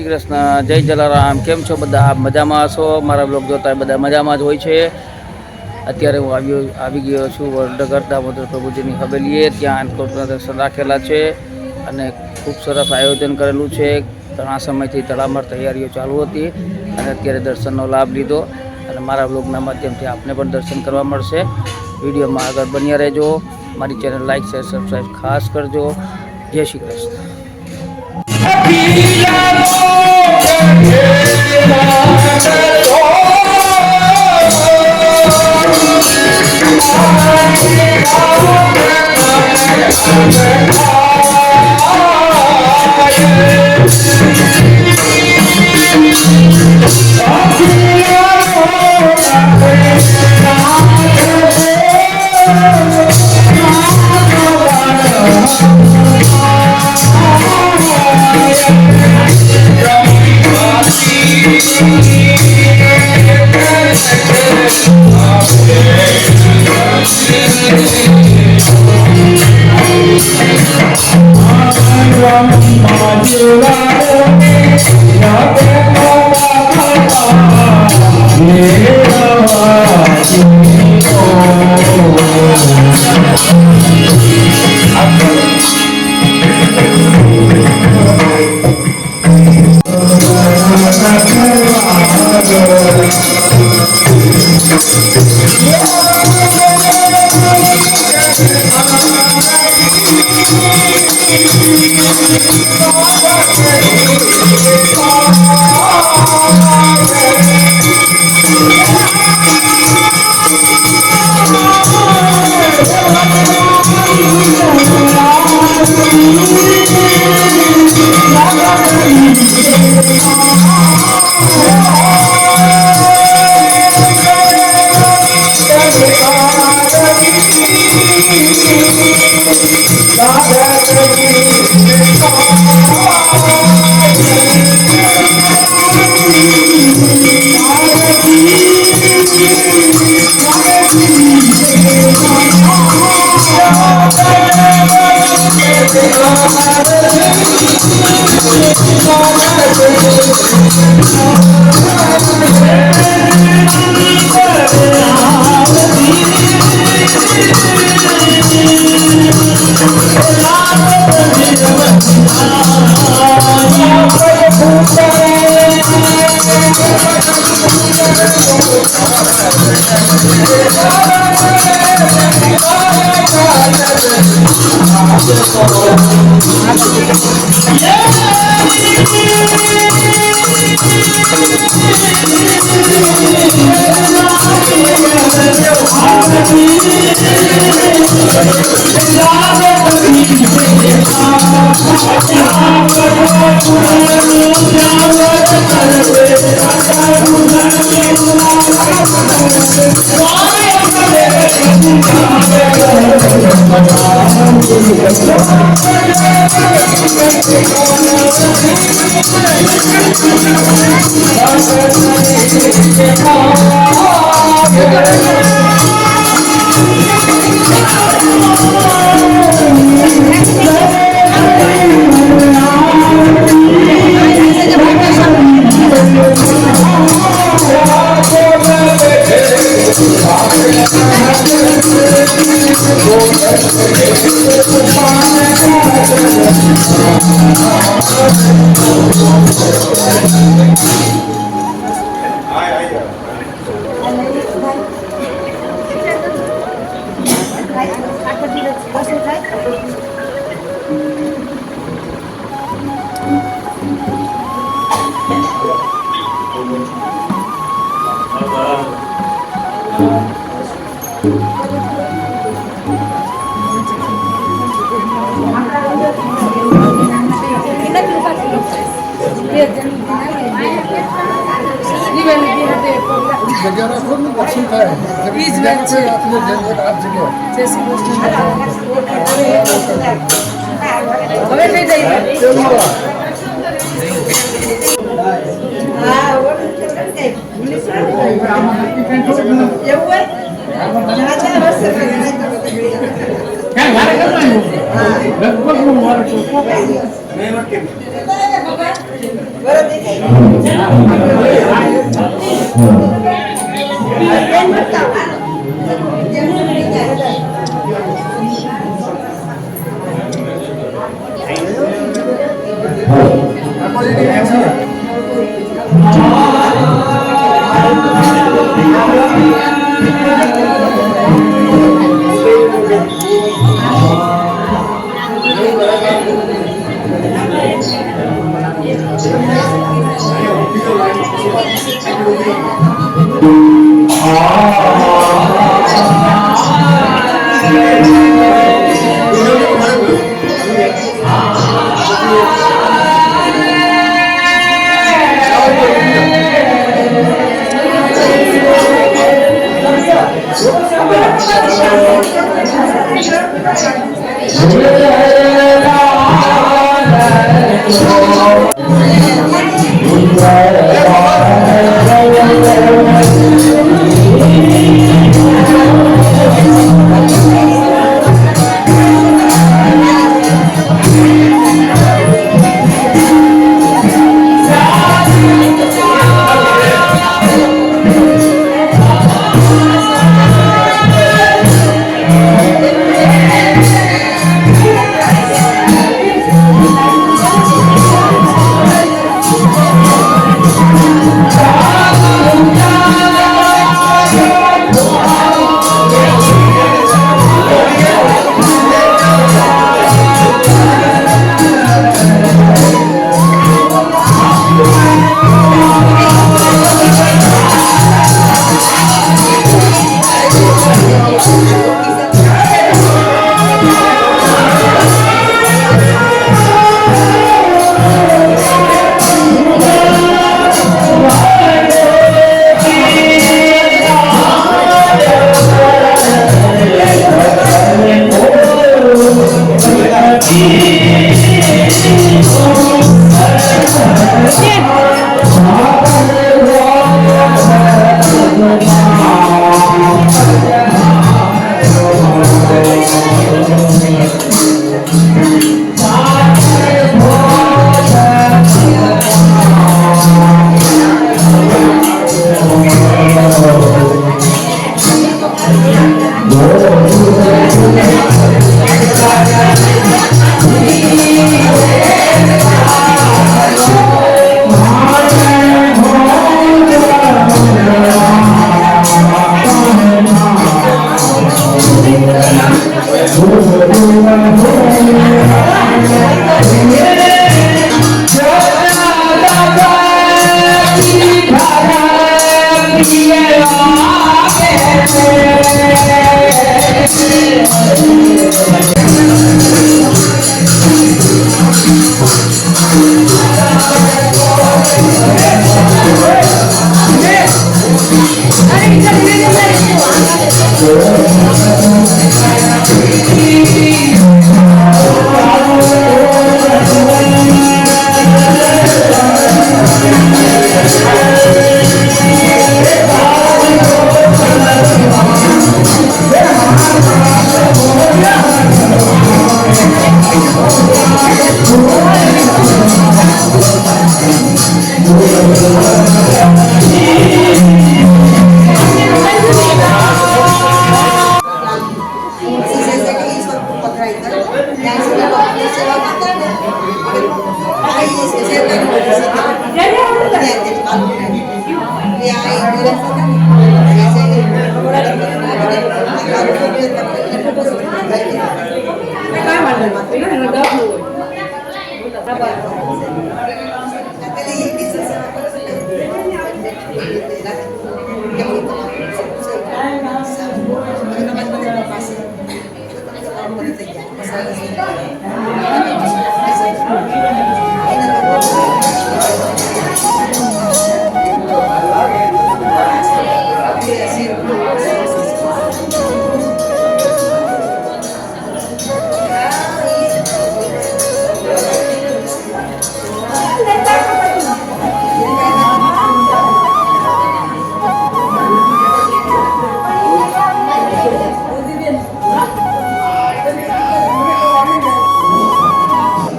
કૃષ્ણ, જય જલારામ. કેમ છો બધા? મજામાં હશો? મારા બ્લોગ જોતા બધા મજામાં જ હોય છે. અત્યારે હું આવી ગયો છું વડનગર દામોદર પ્રભુજીની હવેલીએ. ત્યાં અન્નકૂટના દર્શન રાખેલા છે અને ખૂબ સરસ આયોજન કરેલું છે. ઘણા સમયથી તડામાર તૈયારીઓ ચાલુ હતી અને અત્યારે દર્શનનો લાભ લીધો અને મારા બ્લોગના માધ્યમથી આપને પણ દર્શન કરવા મળશે. વિડીયોમાં આગળ બન્યા રહેજો. મારી ચેનલ લાઈક શેર સબસ્ક્રાઈબ ખાસ કરજો. જય શ્રી કૃષ્ણ.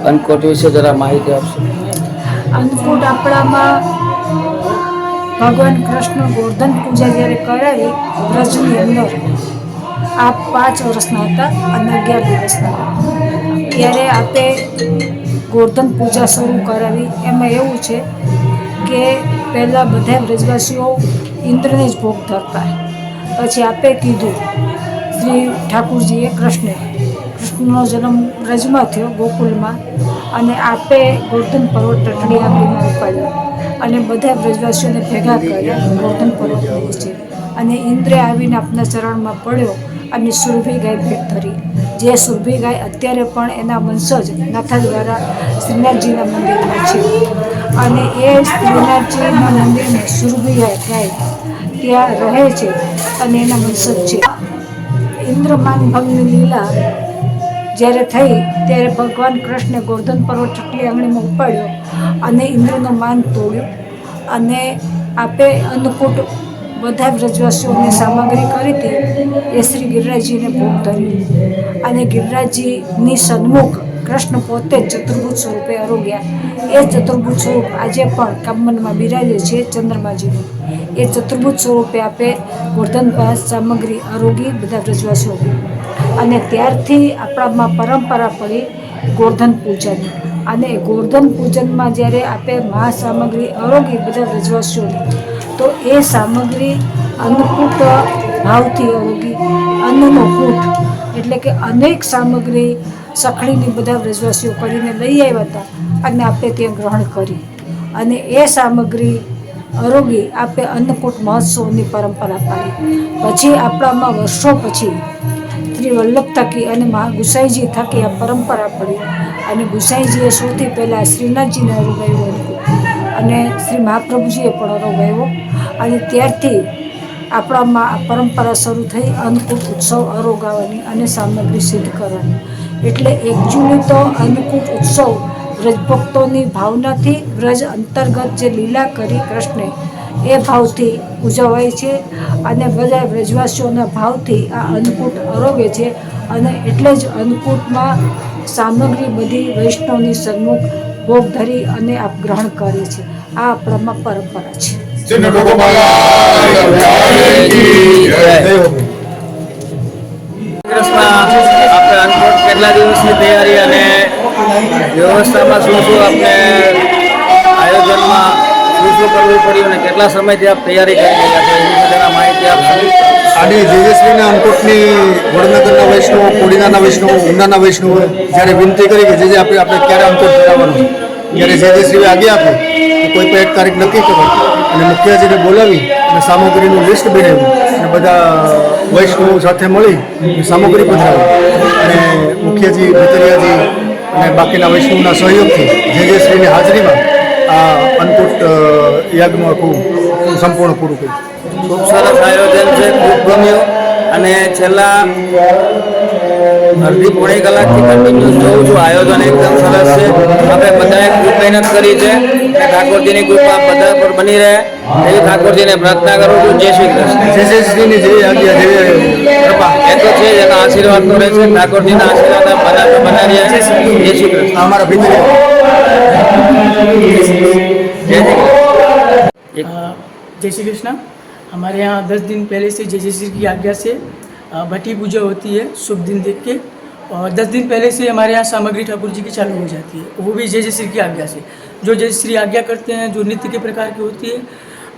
અન્નકોટ વિશે જરા માહિતી આપશો? અન્નકૂટ આપણામાં ભગવાન કૃષ્ણ ગોર્ધન પૂજા જ્યારે કરાવી વ્રજની અંદર, આ 5 વર્ષના હતા અને 11 દિવસના હતા, ત્યારે આપે ગોર્ધન પૂજા શરૂ કરાવી. એમાં એવું છે કે પહેલાં બધા વ્રજવાસીઓ ઇન્દ્રને જ ભોગ ધરતા. પછી આપે કીધું શ્રી ઠાકુરજીએ કૃષ્ણનો જન્મ વ્રજમાં થયો ગોકુલમાં, અને આપે ગોર્ધન પર્વત ટટડી આંબીમાં ઉપાડ્યો અને બધા વ્રજવાસીઓને ભેગા કર્યા ગોર્ધન પર્વત નીચે. અને ઇન્દ્રે આવીને આપના ચરણમાં પડ્યો અને સુરભી ગાય ભેટ ધરી. જે સુરભી ગાય અત્યારે પણ એના વંશજ નાથા દ્વારા શ્રીનાથજીના મંદિરમાં છે, અને એ શ્રીનાથજીના મંદિરમાં સુરભી ગાય ત્યાં રહે છે અને એના વંશજ છે. ઇન્દ્રમાન ભંગની લીલા જ્યારે થઈ ત્યારે ભગવાન કૃષ્ણે ગોર્ધન પર્વત ચટલી આંગળીમાં ઉપાડ્યો અને ઇન્દ્રનો માન તોડ્યો. અને આપે અન્નકૂટ બધા વ્રજવાસીઓને સામગ્રી કરી હતી એ શ્રી ગિરિરાજજીને ભોગ ધર્યું. અને ગિરિરાજજીની સન્મુખ કૃષ્ણ પોતે જ ચતુર્ભુજ સ્વરૂપે અરોગ્યા. એ ચતુર્ભુજ સ્વરૂપ આજે પણ કામનમાં બિરાજે છે ચંદ્રમાજીનું. એ ચતુર્ભુજ સ્વરૂપે આપે ગોર્ધન સામગ્રી આરોગી બધા વ્રજવાસીઓ. અને ત્યારથી આપણામાં પરંપરા પડી ગોર્ધન પૂજનની. અને ગોર્ધન પૂજનમાં જ્યારે આપે મહાસામગ્રી આરોગી બધા વ્રજવાસીઓની, તો એ સામગ્રી અન્નકૂટ ભાવથી આરોગી. અન્નનો કૂટ એટલે કે અનેક સામગ્રી સખડીની બધા વ્રજવાસીઓ કરીને લઈ આવ્યા હતા અને આપે ત્યાં ગ્રહણ કરી. અને એ સામગ્રી આરોગી આપે અન્નકૂટ મહોત્સવની પરંપરા પાડી. પછી આપણામાં વર્ષો પછી શ્રી વલ્લભ થકી અને ગુસાઈજી થકી આ પરંપરા પડી. અને ગુસાઈજીએ સૌથી પહેલાં શ્રીનાથજીને અરોગાવ્યો અન્નકૂટ, અને શ્રી મહાપ્રભુજીએ પણ અરોગાવ્યો. અને ત્યારથી આપણામાં આ પરંપરા શરૂ થઈ અન્નકૂટ ઉત્સવ અરોગાવાની અને સામગ્રી સિદ્ધ કરવાની. એટલે એકચ્યુઅલી તો અન્નકૂટ ઉત્સવ વ્રજભક્તોની ભાવનાથી, વ્રજ અંતર્ગત જે લીલા કરી કૃષ્ણે એ ભાવથી ઉજવાય છે. અને બધા વ્રજવાસીઓના ભાવથી આ અન્નકૂટ આરોગે છે. અને એટલે જ અન્નકૂટમાં સામગ્રી બધી વૈષ્ણવની સન્મુખ ભોગ ધરી અને આપ ગ્રહણ કરે છે. આ આપણામાં પરંપરા છે. આપણે અન્નકૂટ કેટલા દિવસની તૈયારી અને વ્યવસ્થામાં શું શું આપણે આયોજનમાં શું શું કરવું પડ્યું અને કેટલા સમયથી આપ તૈયારી કરી રહ્યા છો એની બધાના માહિતી આપશો. આજે જેજેશ્રીના અન્નકૂટની વડનગરના વૈષ્ણવો, કોડીનાના વૈષ્ણવો, ઉનાના વૈષ્ણવો જ્યારે વિનંતી કરી કે જે આપણે ક્યારે અન્નકૂટ ધરાવવાનું, ત્યારે જેજેશ્રીએ આજ્ઞા આપી કે કોઈ પણ એક તારીખ નક્કી કરો અને મુખિયાજીને બોલાવી અને સામગ્રીનું લિસ્ટ બનાવ્યું અને બધા વૈષ્ણવો સાથે મળી સામગ્રી પધરાવી. અને મુખિયાજી, ભીતરિયાજી અને બાકીના વૈષ્ણવના સહયોગથી જેજેશ્રીની હાજરીમાં આ અન્નકૂટ યાગનું આખું સંપૂર્ણ પૂરું કર્યું. ખૂબ સરસ આયોજન છે, ખૂબ ગમ્યું. અને છેલ્લા અડધી પોણી કલાકથી કન્ટિન્યુ જોઉં છું, આયોજન એકદમ સરસ છે. આપણે બધાએ ખૂબ મહેનત કરી છે. ઠાકોરજીની કૃપા બધા પર બની રહે એવી ઠાકોરજીને પ્રાર્થના કરું છું. જય શ્રી કૃષ્ણ. જેજેશ્રીની જેવી આજ્ઞા, જેવી કૃપા એ તો છે, એના આશીર્વાદ તો રહેશે. ઠાકોરજીના આશીર્વાદ બધા પર બના રહ્યા છે. જય શ્રી કૃષ્ણ. हमारा भीतरिया जय श्री कृष्णा। हमारे यहाँ 10 दिन पहले से जय जय श्री की आज्ञा से भट्टी पूजा होती है शुभ दिन देख के, और 10 दिन पहले से हमारे यहाँ सामग्री ठाकुर जी की चालू हो जाती है, वो भी जय जय श्री की आज्ञा से। जो जय श्री आज्ञा करते हैं, जो नित्य के प्रकार की होती है,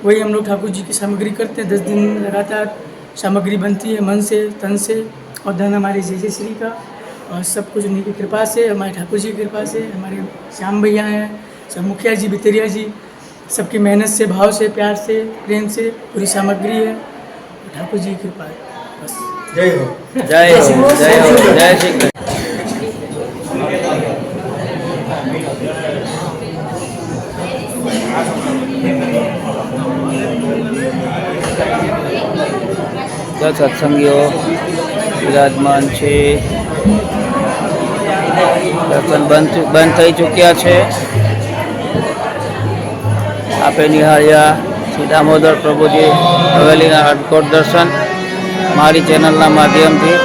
वही हम लोग ठाकुर जी की सामग्री करते हैं। 10 दिन लगातार सामग्री बनती है, मन से, तन से, और धन हमारे जय जय श्री का, और सब कुछ उन्हीं की कृपा से, हमारे ठाकुर जी की कृपा से, हमारे श्याम भैया हैं, सब मुखिया जी, भितरिया जी, सबकी मेहनत से, भाव से, प्यार से, प्रेम से पूरी सामग्री है। ठाकुर जी की कृपा है बस। जय हो। જય હો, જય હો, જય શ્રી કૃષ્ણ. સત્સંગીઓ વિરાજમાન છે. દર્શન બંધ થઈ ચૂક્યા છે. આપે નિહાળ્યા શ્રી દામોદર પ્રભુજી હવેલીના અન્નકૂટ દર્શન મારી ચેનલના માધ્યમથી.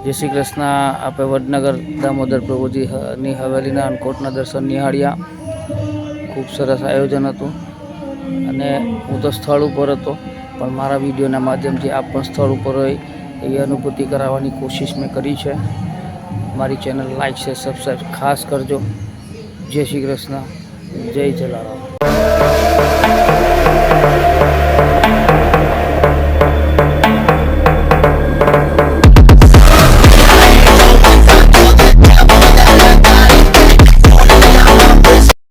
જય શ્રી કૃષ્ણ. આપણે વડનગર દામોદર પ્રભુજીની હવેલીના અન્નકૂટના દર્શન નિહાળ્યા. ખૂબ સરસ આયોજન હતું અને હું તો સ્થળ ઉપર હતો, પણ મારા વિડીયોના માધ્યમથી આપ પણ સ્થળ ઉપર હોય એવી અનુભૂતિ કરાવવાની કોશિશ મેં કરી છે. મારી ચેનલ લાઈક છે, સબસ્ક્રાઈબ ખાસ કરજો. જય શ્રી કૃષ્ણ, જય જલારામ.